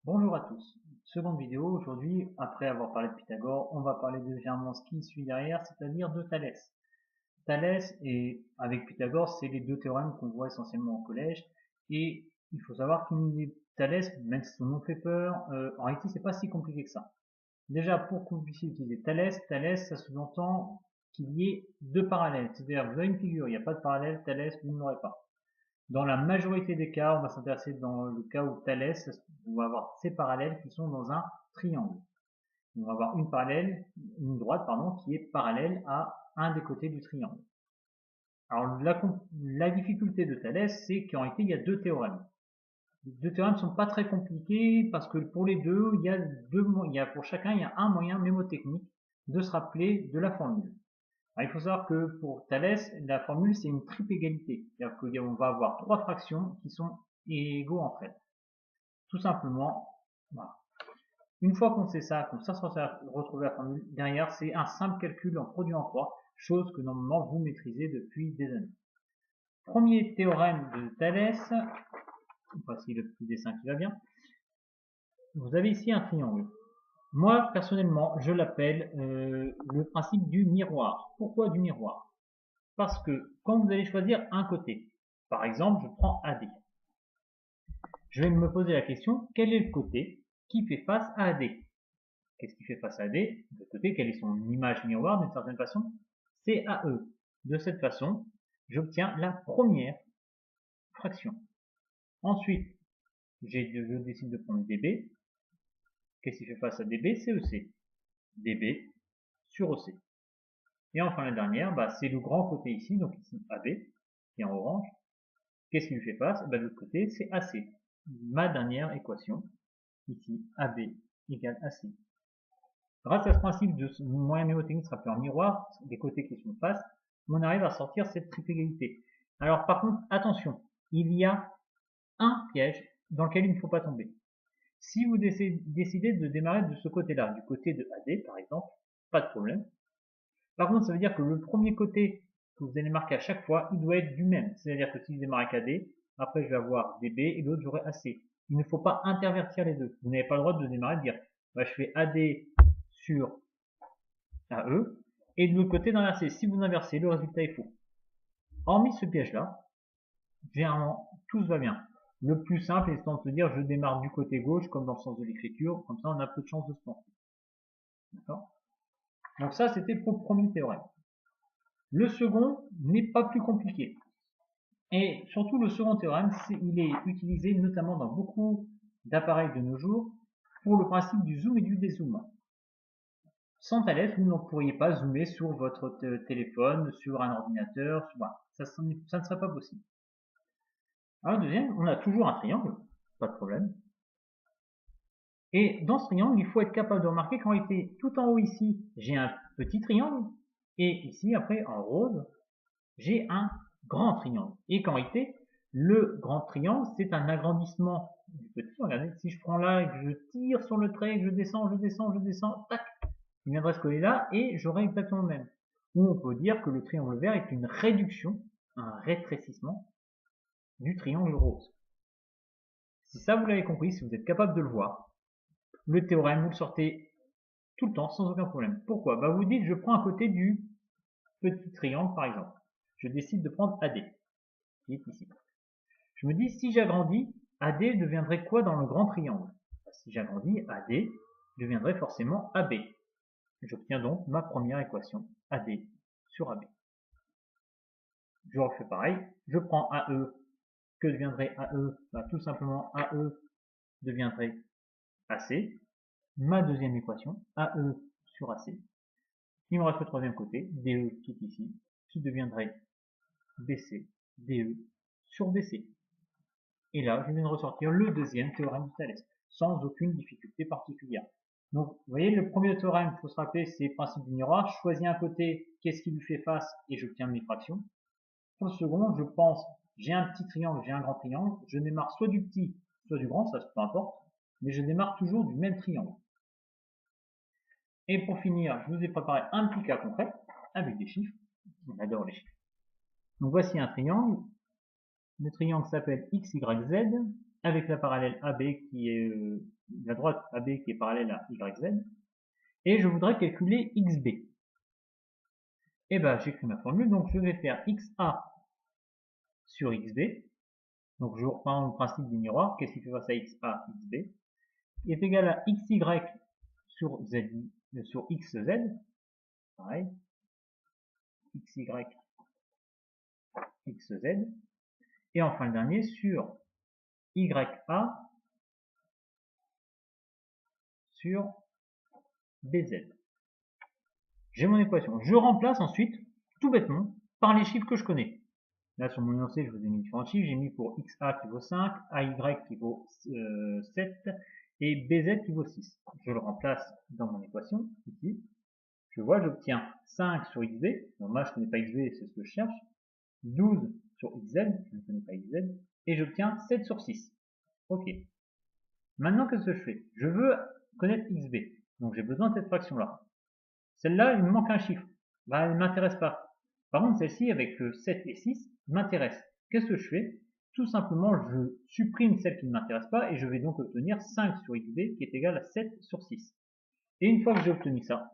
Bonjour à tous. Seconde vidéo, aujourd'hui, après avoir parlé de Pythagore, on va parler de généralement ce qui suit derrière, c'est-à-dire de Thalès. Thalès et avec Pythagore, c'est les deux théorèmes qu'on voit essentiellement au collège. Et il faut savoir Thalès, même si son nom fait peur, en réalité c'est pas si compliqué que ça. Déjà, pour que vous puissiez utiliser Thalès, Thalès ça sous-entend qu'il y ait deux parallèles. C'est-à-dire vous avez une figure, il n'y a pas de parallèle, Thalès, vous ne l'aurez pas. Dans la majorité des cas, on va s'intéresser dans le cas où Thalès, on va avoir ces parallèles qui sont dans un triangle. On va avoir une droite, pardon, qui est parallèle à un des côtés du triangle. Alors la difficulté de Thalès, c'est qu'en réalité, il y a deux théorèmes. Les deux théorèmes ne sont pas très compliqués parce que pour les deux, pour chacun, il y a un moyen mémotechnique de se rappeler de la formule. Alors, il faut savoir que pour Thalès, la formule c'est une triple égalité. C'est-à-dire qu'on va avoir trois fractions qui sont égaux entre elles. Tout simplement, voilà. Une fois qu'on sait ça, qu'on sait retrouver la formule, derrière c'est un simple calcul en produit en croix, chose que normalement vous maîtrisez depuis des années. Premier théorème de Thalès, voici le petit dessin qui va bien. Vous avez ici un triangle. Moi, personnellement, je l'appelle le principe du miroir. Pourquoi du miroir? Parce que quand vous allez choisir un côté, par exemple, je prends AD, je vais me poser la question, quel est le côté qui fait face à AD? Qu'est-ce qui fait face à AD? De côté, quelle est son image miroir d'une certaine façon? C'est AE. De cette façon, j'obtiens la première fraction. Ensuite, je décide de prendre DB. Qu'est-ce qui fait face à DB? C'est EC. DB sur OC. Et enfin la dernière, c'est le grand côté ici, donc ici AB, qui est en orange. Qu'est-ce qui lui fait face? De l'autre côté, c'est AC. Ma dernière équation, ici AB égale AC. Grâce à ce principe de moyen mémotechnique se rappeler en miroir, des côtés qui sont face, on arrive à sortir cette triple égalité. Alors par contre, attention, il y a un piège dans lequel il ne faut pas tomber. Si vous décidez de démarrer de ce côté-là, du côté de AD par exemple, pas de problème. Par contre, ça veut dire que le premier côté que vous allez marquer à chaque fois, il doit être du même. C'est-à-dire que si je démarre avec AD, après je vais avoir DB et l'autre j'aurai AC. Il ne faut pas intervertir les deux. Vous n'avez pas le droit de démarrer et de dire je fais AD sur AE et de l'autre côté d'inverser. Si vous inversez, le résultat est faux. Hormis ce piège-là, généralement tout va bien. Le plus simple est de se dire je démarre du côté gauche comme dans le sens de l'écriture, comme ça on a peu de chances de se planter. D'accord? Donc ça c'était pour le premier théorème. Le second n'est pas plus compliqué. Et surtout, le second théorème, il est utilisé notamment dans beaucoup d'appareils de nos jours pour le principe du zoom et du dézoom. Sans Thalès, vous ne pourriez pas zoomer sur votre téléphone, sur un ordinateur, ça ne serait pas possible. Alors, deuxième, on a toujours un triangle, pas de problème. Et dans ce triangle, il faut être capable de remarquer qu'en réalité, tout en haut ici, j'ai un petit triangle, et ici, après, en rose, j'ai un grand triangle. Et qu'en réalité, le grand triangle, c'est un agrandissement du petit. Regardez, si je prends là et que je tire sur le trait, que je descends, tac, il viendrait se coller là et j'aurai exactement le même. Ou on peut dire que le triangle vert est une réduction, un rétrécissement du triangle rose. Si ça vous l'avez compris, si vous êtes capable de le voir, le théorème, vous le sortez tout le temps sans aucun problème. Pourquoi? Vous dites, je prends un côté du petit triangle par exemple. Je décide de prendre AD, qui est ici. Je me dis, si j'agrandis, AD deviendrait quoi dans le grand triangle? Si j'agrandis, AD deviendrait forcément AB. J'obtiens donc ma première équation, AD sur AB. Je refais pareil, je prends AE, que deviendrait AE? Tout simplement AE deviendrait AC. Ma deuxième équation, AE sur AC. Il me reste le troisième côté, DE qui est ici, qui deviendrait BC, DE sur BC. Et là, je viens de ressortir le deuxième théorème de Thalès, sans aucune difficulté particulière. Donc, vous voyez, le premier théorème, il faut se rappeler, c'est le principe du miroir. Je choisis un côté, qu'est-ce qui lui fait face, et j'obtiens mes fractions. Pour le second, je pense, j'ai un petit triangle, j'ai un grand triangle, je démarre soit du petit, soit du grand, ça peu importe, mais je démarre toujours du même triangle. Et pour finir, je vous ai préparé un petit cas concret, avec des chiffres. On adore les chiffres. Donc voici un triangle. Le triangle s'appelle XYZ. avec la parallèle AB qui est la droite AB qui est parallèle à YZ, et je voudrais calculer XB. Et ben j'écris ma formule, donc je vais faire XA sur XB, donc je reprends le principe du miroir, qu'est-ce qui fait face à XA, XB, est égal à XY sur XZ, pareil, XY, XZ, et enfin le dernier sur YA sur BZ. J'ai mon équation. Je remplace ensuite, tout bêtement, par les chiffres que je connais. Là, sur mon énoncé, je vous ai mis différents chiffres. J'ai mis pour XA qui vaut 5, AY qui vaut 7 et BZ qui vaut 6. Je le remplace dans mon équation, ici. Je vois, j'obtiens 5 sur XB. Donc moi, je ne connais pas XB, c'est ce que je cherche. 12 sur XZ, je ne connais pas XZ. Et j'obtiens 7 sur 6. Ok. Maintenant, qu'est-ce que je fais? Je veux connaître XB. Donc j'ai besoin de cette fraction-là. Celle-là, il me manque un chiffre. Bah, elle ne m'intéresse pas. Par contre, celle-ci, avec 7 et 6, m'intéresse. Qu'est-ce que je fais? Tout simplement, je supprime celle qui ne m'intéresse pas et je vais donc obtenir 5 sur XB qui est égal à 7 sur 6. Et une fois que j'ai obtenu ça,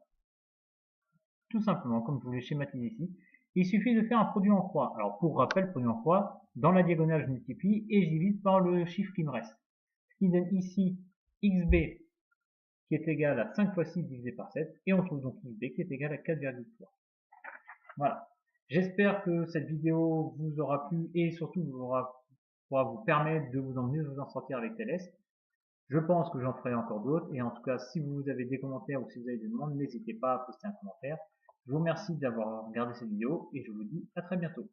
tout simplement, comme je vous l'ai schématisé ici, il suffit de faire un produit en croix. Alors, pour rappel, produit en croix, dans la diagonale, je multiplie et je divise par le chiffre qui me reste. Ce qui donne ici XB qui est égal à 5 fois 6 divisé par 7, et on trouve donc XB qui est égal à 4,3. Voilà. J'espère que cette vidéo vous aura plu et surtout pourra vous permettre de vous mieux vous en sortir avec TLS. Je pense que j'en ferai encore d'autres, et en tout cas, si vous avez des commentaires ou si vous avez des demandes, n'hésitez pas à poster un commentaire. Je vous remercie d'avoir regardé cette vidéo, et je vous dis à très bientôt.